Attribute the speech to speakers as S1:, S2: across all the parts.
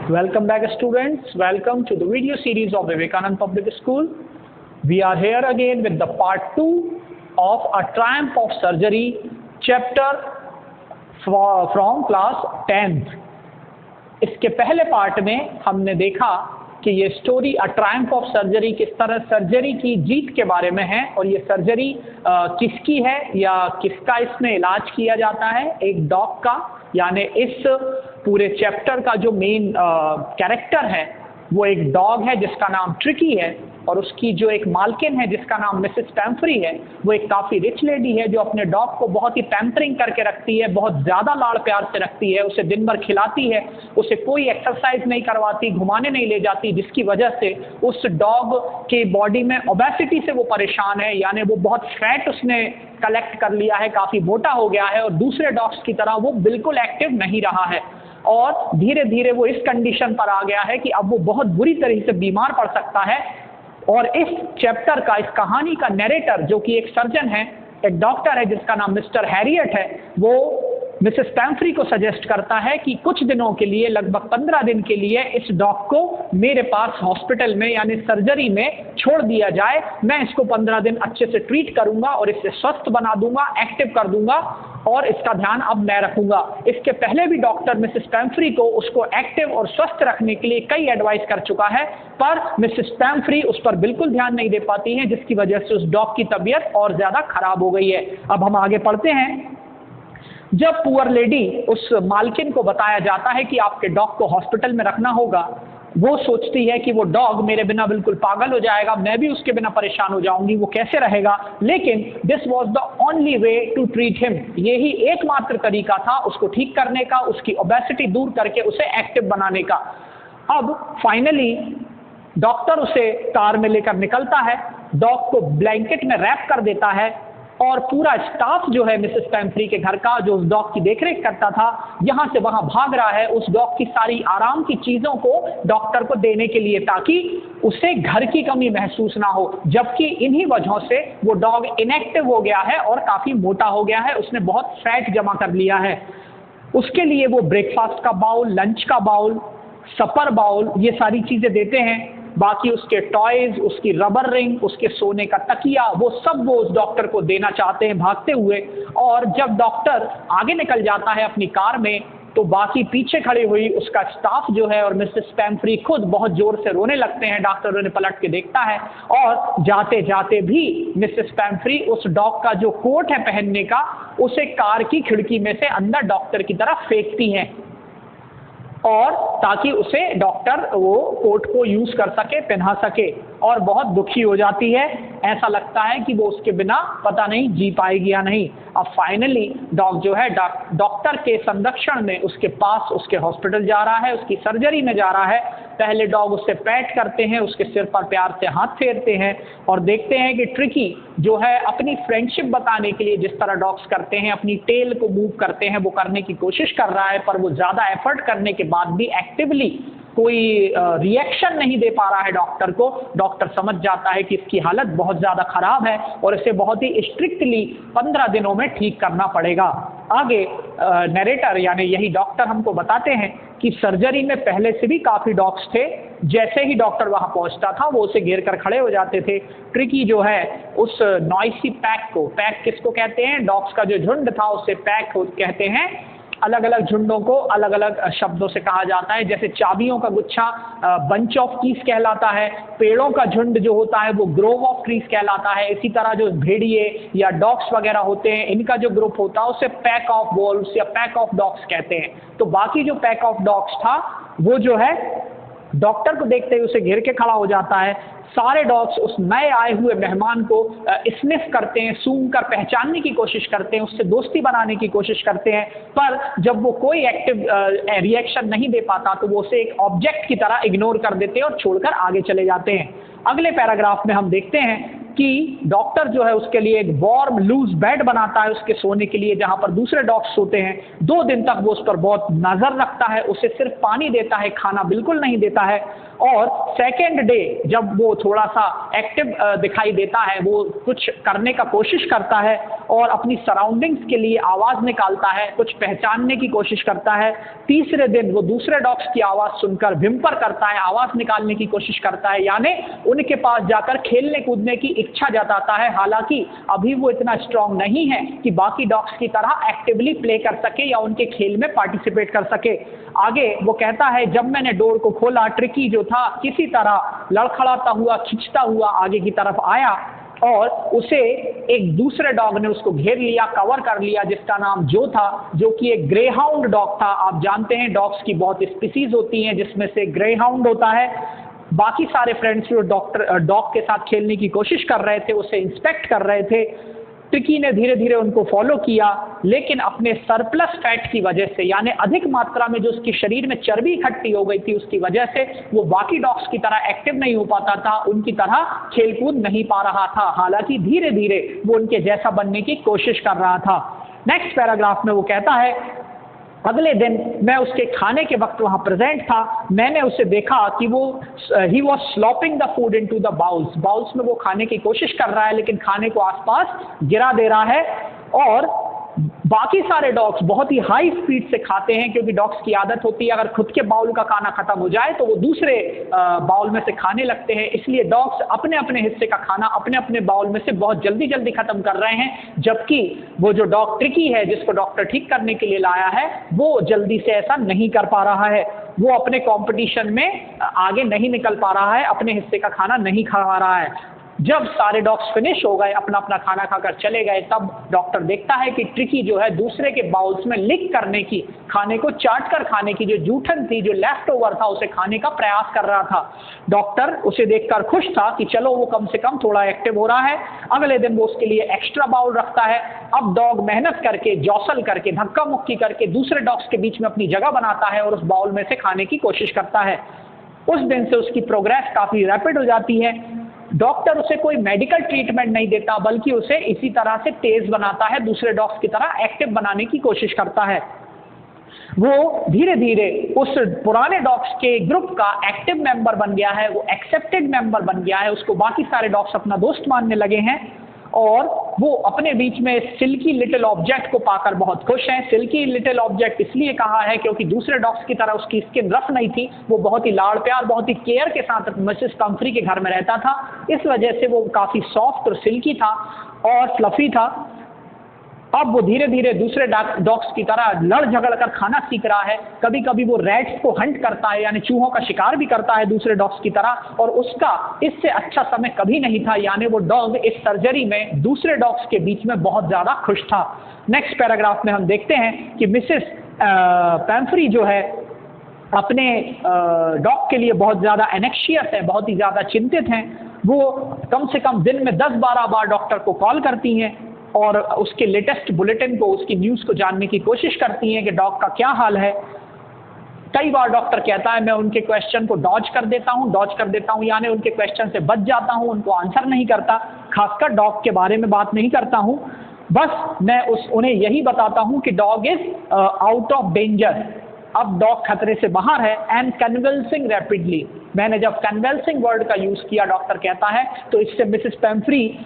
S1: Welcome back students, welcome to the video series of Vivekanand Public School. We are here again with the part 2 of A Triumph of Surgery chapter from class 10th. इसके पहले part में हमने देखा कि ये story a Triumph of surgery किस तरह surgery की जीत के बारे में है और ये सर्जरी किसकी है या किसका इसमें इलाज किया जाता है, एक डॉग का। यानी इस पूरे चैप्टर का जो मेन कैरेक्टर है वो एक डॉग है जिसका नाम ट्रिकी है और उसकी जो एक मालकिन है जिसका नाम मिसेस पैम्फ्री है, वो एक काफ़ी रिच लेडी है जो अपने डॉग को बहुत ही पैम्परिंग करके रखती है, बहुत ज़्यादा लाड़ प्यार से रखती है, उसे दिन भर खिलाती है, उसे कोई एक्सरसाइज नहीं करवाती, घुमाने नहीं ले जाती, जिसकी वजह से उस डॉग के बॉडी में ओबेसिटी से वो परेशान है। यानी वो बहुत फैट उसने कलेक्ट कर लिया है, काफ़ी मोटा हो गया है और दूसरे डॉग्स की तरह वो बिल्कुल एक्टिव नहीं रहा है और धीरे धीरे वो इस कंडीशन पर आ गया है कि अब वो बहुत बुरी तरह से बीमार पड़ सकता है। और इस चैप्टर का, इस कहानी का नरेटर जो कि एक सर्जन है, एक डॉक्टर है जिसका नाम मिस्टर हैरियट है, वो मिसेस पैम्फ्री को सजेस्ट करता है कि कुछ दिनों के लिए, लगभग 15 दिन के लिए इस डॉग को मेरे पास हॉस्पिटल में यानी सर्जरी में छोड़ दिया जाए। मैं इसको 15 दिन अच्छे से ट्रीट करूंगा और इसे स्वस्थ बना दूंगा, एक्टिव कर दूंगा और इसका ध्यान अब मैं रखूंगा। इसके पहले भी डॉक्टर मिसेस पैम्फ्री को उसको एक्टिव और स्वस्थ रखने के लिए कई एडवाइस कर चुका है, पर मिसेस पैम्फ्री उस पर बिल्कुल ध्यान नहीं दे पाती है, जिसकी वजह से उस डॉग की तबीयत और ज़्यादा खराब हो गई है। अब हम आगे पढ़ते हैं। जब पुअर लेडी उस मालकिन को बताया जाता है कि आपके डॉग को हॉस्पिटल में रखना होगा, वो सोचती है कि वो डॉग मेरे बिना बिल्कुल पागल हो जाएगा, मैं भी उसके बिना परेशान हो जाऊंगी, वो कैसे रहेगा। लेकिन this was the only way to treat him, यही एकमात्र तरीका था उसको ठीक करने का, उसकी ओबेसिटी दूर करके उसे एक्टिव बनाने का। अब फाइनली डॉक्टर उसे कार में लेकर निकलता है, डॉग को ब्लैंकेट में रैप कर देता है और पूरा स्टाफ जो है मिसेस पैम्फ्री के घर का, जो उस डॉग की देखरेख करता था, यहाँ से वहाँ भाग रहा है उस डॉग की सारी आराम की चीज़ों को डॉक्टर को देने के लिए, ताकि उसे घर की कमी महसूस ना हो। जबकि इन्हीं वजहों से वो डॉग इनएक्टिव हो गया है और काफ़ी मोटा हो गया है, उसने बहुत फैट जमा कर लिया है। उसके लिए वो ब्रेकफास्ट का बाउल, लंच का बाउल, सपर बाउल, ये सारी चीज़ें देते हैं। बाकी उसके टॉयज, उसकी रबर रिंग, उसके सोने का तकिया, वो सब वो उस डॉक्टर को देना चाहते हैं भागते हुए। और जब डॉक्टर आगे निकल जाता है अपनी कार में, तो बाकी पीछे खड़ी हुई उसका स्टाफ जो है और मिसेस पैम्फ्री खुद बहुत जोर से रोने लगते हैं। डॉक्टर उन्हें पलट के देखता है और जाते जाते भी मिसेस पैम्फ्री उस डॉग का जो कोट है पहनने का, उसे कार की खिड़की में से अंदर डॉक्टर की तरफ फेंकती हैं और ताकि उसे डॉक्टर वो कोट को यूज कर सके, पहना सके, और बहुत दुखी हो जाती है। ऐसा लगता है कि वो उसके बिना पता नहीं जी पाएगी या नहीं। अब फाइनली डॉग जो है डॉक्टर के संरक्षण में उसके पास, उसके हॉस्पिटल जा रहा है, उसकी सर्जरी में जा रहा है। पहले डॉग उससे पैट करते हैं, उसके सिर पर प्यार से हाथ फेरते हैं और देखते हैं कि ट्रिकी जो है अपनी फ्रेंडशिप बताने के लिए जिस तरह डॉग्स करते हैं, अपनी टेल को मूव करते हैं, वो करने की कोशिश कर रहा है, पर वो ज़्यादा एफर्ट करने के बाद भी एक्टिवली कोई रिएक्शन नहीं दे पा रहा है डॉक्टर को। डॉक्टर समझ जाता है कि इसकी हालत बहुत ज़्यादा ख़राब है और इसे बहुत ही स्ट्रिक्टली 15 दिनों में ठीक करना पड़ेगा। आगे नरेटर यानी यही डॉक्टर हमको बताते हैं कि सर्जरी में पहले से भी काफ़ी डॉग्स थे। जैसे ही डॉक्टर वहाँ पहुँचता था वो उसे घेर कर खड़े हो जाते थे। ट्रिकी जो है उस नॉइसी पैक को, पैक किसको कहते हैं, डॉग्स का जो झुंड था उसे पैक कहते हैं। अलग अलग झुंडों को अलग अलग शब्दों से कहा जाता है। जैसे चाबियों का गुच्छा बंच ऑफ कीज कहलाता है, पेड़ों का झुंड जो होता है वो ग्रोव ऑफ ट्रीज कहलाता है। इसी तरह जो भेड़िए या डॉग्स वगैरह होते हैं, इनका जो ग्रुप होता है उसे पैक ऑफ वॉल्व्स या पैक ऑफ डॉग्स कहते हैं। तो बाकी जो पैक ऑफ डॉग्स था वो जो है डॉक्टर को देखते ही उसे घेर के खड़ा हो जाता है। सारे डॉग्स उस नए आए हुए मेहमान को स्निफ करते हैं, सूंघ कर पहचानने की कोशिश करते हैं, उससे दोस्ती बनाने की कोशिश करते हैं, पर जब वो कोई एक्टिव रिएक्शन नहीं दे पाता तो वो उसे एक ऑब्जेक्ट की तरह इग्नोर कर देते हैं और छोड़कर आगे चले जाते हैं। अगले पैराग्राफ में हम देखते हैं कि डॉक्टर जो है उसके लिए एक वार्म लूज बेड बनाता है उसके सोने के लिए, जहां पर दूसरे डॉग्स सोते हैं। 2 दिन तक वो उस पर बहुत नजर रखता है, उसे सिर्फ पानी देता है, खाना बिल्कुल नहीं देता है। और सेकेंड डे जब वो थोड़ा सा एक्टिव दिखाई देता है, वो कुछ करने का कोशिश करता है और अपनी सराउंडिंग्स के लिए आवाज़ निकालता है, कुछ पहचानने की कोशिश करता है। तीसरे दिन वो दूसरे डॉग्स की आवाज़ सुनकर विम्पर करता है, आवाज़ निकालने की कोशिश करता है, यानी उनके पास जाकर खेलने कूदने की इच्छा जताता है। हालांकि अभी वो इतना स्ट्रांग नहीं है कि बाकी डॉग्स की तरह एक्टिवली प्ले कर सके या उनके खेल में पार्टिसिपेट कर सके। आगे वो कहता है, जब मैंने डोर को खोला, ट्रिकी जो था किसी तरह लड़खड़ाता हुआ, खिंचता हुआ आगे की तरफ आया और उसे एक दूसरे डॉग ने उसको घेर लिया, कवर कर लिया, जिसका नाम जो था, जो कि एक ग्रे हाउंड डॉग था। आप जानते हैं डॉग्स की बहुत स्पीसीज होती हैं जिसमें से ग्रे हाउंड होता है। बाकी सारे फ्रेंड्स जो डॉग के साथ खेलने की कोशिश कर रहे थे, उसे इंस्पेक्ट कर रहे थे। ट्रिकी ने धीरे धीरे उनको फॉलो किया, लेकिन अपने सरप्लस फैट की वजह से, यानी अधिक मात्रा में जो उसके शरीर में चर्बी इकट्ठी हो गई थी, उसकी वजह से वो बाकी डॉग्स की तरह एक्टिव नहीं हो पाता था, उनकी तरह खेलकूद नहीं पा रहा था। हालांकि धीरे धीरे वो उनके जैसा बनने की कोशिश कर रहा था। नेक्स्ट पैराग्राफ में वो कहता है, अगले दिन मैं उसके खाने के वक्त वहां प्रेजेंट था। मैंने उसे देखा कि वो he was sloping the food into the bowls. Bowls में वो खाने की कोशिश कर रहा है, लेकिन खाने को आसपास गिरा दे रहा है। और बाकी सारे डॉग्स बहुत ही हाई स्पीड से खाते हैं, क्योंकि डॉग्स की आदत होती है अगर खुद के बाउल का खाना खत्म हो जाए तो वो दूसरे बाउल में से खाने लगते हैं। इसलिए डॉग्स अपने अपने हिस्से का खाना अपने अपने बाउल में से बहुत जल्दी जल्दी खत्म कर रहे हैं, जबकि वो जो डॉग ट्रिकी है, जिसको डॉक्टर ठीक करने के लिए लाया है, वो जल्दी से ऐसा नहीं कर पा रहा है। वो अपने कंपटीशन में आगे नहीं निकल पा रहा है, अपने हिस्से का खाना नहीं खा रहा है। जब सारे डॉग्स फिनिश हो गए, अपना अपना खाना खाकर चले गए, तब डॉक्टर देखता है कि ट्रिकी जो है दूसरे के बाउल्स में लिक करने की, खाने को चाट कर खाने की जो जूठन थी, जो लेफ्ट ओवर था, उसे खाने का प्रयास कर रहा था। डॉक्टर उसे देखकर खुश था कि चलो वो कम से कम थोड़ा एक्टिव हो रहा है। अगले दिन वो उसके लिए एक्स्ट्रा बाउल रखता है। अब डॉग मेहनत करके, जौसल करके, धक्का मुक्की करके दूसरे डॉग्स के बीच में अपनी जगह बनाता है और उस बाउल में से खाने की कोशिश करता है। उस दिन से उसकी प्रोग्रेस काफी रैपिड हो जाती है। डॉक्टर उसे कोई मेडिकल ट्रीटमेंट नहीं देता, बल्कि उसे इसी तरह से तेज बनाता है, दूसरे डॉग्स की तरह एक्टिव बनाने की कोशिश करता है। वो धीरे धीरे उस पुराने डॉग्स के ग्रुप का एक्टिव मेंबर बन गया है, वो एक्सेप्टेड मेंबर बन गया है, उसको बाकी सारे डॉग्स अपना दोस्त मानने लगे हैं और वो अपने बीच में सिल्की लिटिल ऑब्जेक्ट को पाकर बहुत खुश हैं। सिल्की लिटिल ऑब्जेक्ट इसलिए कहा है क्योंकि दूसरे डॉग्स की तरह उसकी स्किन रफ नहीं थी, वो बहुत ही लाड़ प्यार, बहुत ही केयर के साथ मिसेस पंफ्री के घर में रहता था। इस वजह से वो काफ़ी सॉफ्ट और सिल्की था और फ्लफी था। अब वो धीरे धीरे दूसरे डॉग्स की तरह लड़ झगड़ कर खाना सीख रहा है। कभी कभी वो रैट्स को हंट करता है, यानी चूहों का शिकार भी करता है दूसरे डॉग्स की तरह, और उसका इससे अच्छा समय कभी नहीं था। यानी वो डॉग इस सर्जरी में दूसरे डॉग्स के बीच में बहुत ज़्यादा खुश था। नेक्स्ट पैराग्राफ में हम देखते हैं कि मिसेस पैम्फ्री जो है अपने डॉग के लिए बहुत ज़्यादा एनेक्शियस है, बहुत ही ज़्यादा चिंतित हैं। वो कम से कम दिन में 10-12 बार डॉक्टर को कॉल करती हैं और उसके लेटेस्ट बुलेटिन को, उसकी न्यूज़ को जानने की कोशिश करती हैं कि डॉग का क्या हाल है। कई बार डॉक्टर कहता है मैं उनके क्वेश्चन को डॉज कर देता हूँ, यानी उनके क्वेश्चन से बच जाता हूँ, उनको आंसर नहीं करता, खासकर डॉग के बारे में बात नहीं करता हूँ। बस मैं उन्हें यही बताता हूँ कि dog is out of danger, अब डॉग खतरे से बाहर है, एंड कन्वल्सिंग रैपिडली। मैंने जब कन्वल्सिंग वर्ड का यूज़ किया, डॉक्टर कहता है, तो इससे मिसेस पैम्फ्री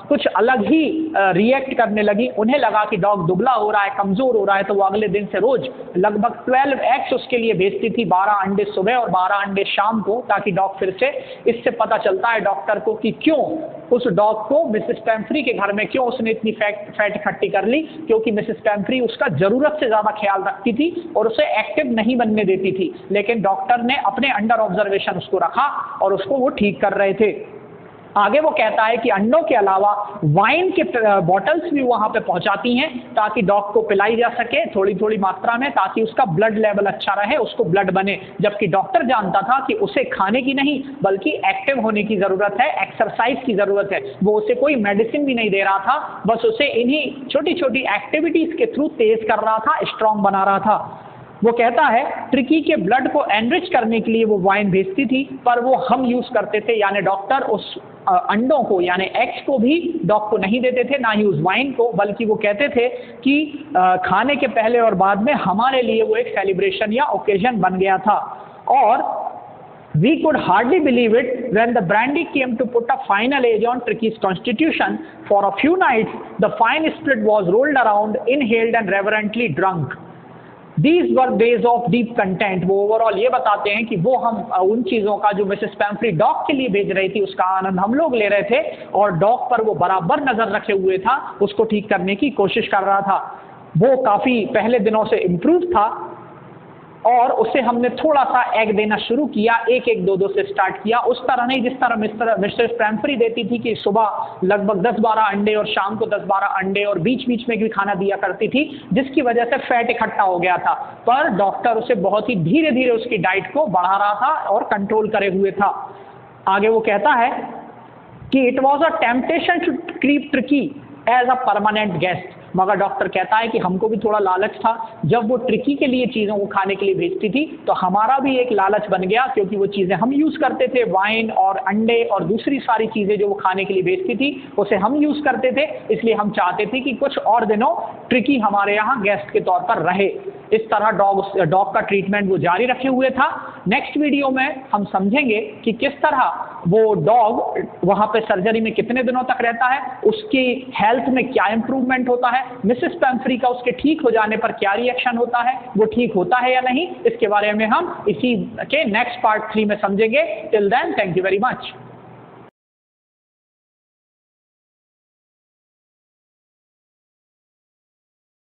S1: कुछ अलग ही रिएक्ट करने लगी। उन्हें लगा कि डॉग दुबला हो रहा है, कमज़ोर हो रहा है, तो वो अगले दिन से रोज़ लगभग 12 एग्स उसके लिए भेजती थी, 12 अंडे सुबह और 12 अंडे शाम को, ताकि डॉग फिर से, इससे पता चलता है डॉक्टर को कि क्यों उस डॉग को मिसेस पैम्फ्री के घर में क्यों उसने इतनी फैट इकट्ठी कर ली, क्योंकि मिसेस पैम्फ्री उसका ज़रूरत से ज़्यादा ख्याल रखती थी और उसे एक्टिव नहीं बनने देती थी। लेकिन डॉक्टर ने अपने अंडर ऑब्जर्वेशन उसको रखा और उसको वो ठीक कर रहे थे। आगे वो कहता है कि अंडों के अलावा वाइन के बॉटल्स भी वहाँ पे पहुँचाती हैं, ताकि डॉग को पिलाई जा सके थोड़ी थोड़ी मात्रा में, ताकि उसका ब्लड लेवल अच्छा रहे, उसको ब्लड बने। जबकि डॉक्टर जानता था कि उसे खाने की नहीं बल्कि एक्टिव होने की ज़रूरत है, एक्सरसाइज की ज़रूरत है। वो उसे कोई मेडिसिन भी नहीं दे रहा था, बस उसे इन्हीं छोटी छोटी एक्टिविटीज़ के थ्रू तेज़ कर रहा था, स्ट्रॉन्ग बना रहा था। वो कहता है ट्रिकी के ब्लड को एनरिच करने के लिए वो वाइन भेजती थी, पर वो हम यूज़ करते थे, यानी डॉक्टर उस अंडों को यानी एग्स को भी डॉग को नहीं देते थे, ना ही उस वाइन को, बल्कि वो कहते थे कि खाने के पहले और बाद में हमारे लिए वो एक सेलिब्रेशन या ओकेजन बन गया था। और We could hardly believe it when the brandy came to put a final age on Tricky's constitution. For a few nights, the fine spirit was rolled around, inhaled and reverently drunk. These were days of deep content. वो overall ये बताते हैं कि वो हम उन चीज़ों का जो मिसेस पैम्फ्री डॉग के लिए भेज रही थी उसका आनंद हम लोग ले रहे थे, और डॉग पर वो बराबर नज़र रखे हुए था, उसको ठीक करने की कोशिश कर रहा था। वो काफ़ी पहले दिनों से इम्प्रूव था और उसे हमने थोड़ा सा एग देना शुरू किया, एक एक दो दो से स्टार्ट किया, उस तरह नहीं जिस तरह मिस्टर पैम्फ्री देती थी कि सुबह लगभग 10-12 अंडे और शाम को 10-12 अंडे और बीच बीच में भी खाना दिया करती थी, जिसकी वजह से फैट इकट्ठा हो गया था। पर डॉक्टर उसे बहुत ही धीरे धीरे उसकी डाइट को बढ़ा रहा था और कंट्रोल करे हुए था। आगे वो कहता है कि it was a temptation to keep tricky as a permanent guest, मगर डॉक्टर कहता है कि हमको भी थोड़ा लालच था, जब वो ट्रिकी के लिए चीज़ों को खाने के लिए भेजती थी तो हमारा भी एक लालच बन गया, क्योंकि वो चीज़ें हम यूज़ करते थे, वाइन और अंडे और दूसरी सारी चीज़ें जो वो खाने के लिए भेजती थी उसे हम यूज़ करते थे, इसलिए हम चाहते थे कि कुछ और दिनों ट्रिकी हमारे यहाँ गेस्ट के तौर पर रहे। इस तरह डॉग का ट्रीटमेंट वो जारी रखे हुए था। नेक्स्ट वीडियो में हम समझेंगे कि किस तरह वो डॉग वहाँ पे सर्जरी में कितने दिनों तक रहता है, उसकी हेल्थ में क्या इंप्रूवमेंट होता है, मिसेस पैम्फ्री का उसके ठीक हो जाने पर क्या रिएक्शन होता है, वो ठीक होता है या नहीं, इसके बारे में हम इसी के नेक्स्ट पार्ट 3 में समझेंगे। Till then, thank you very much.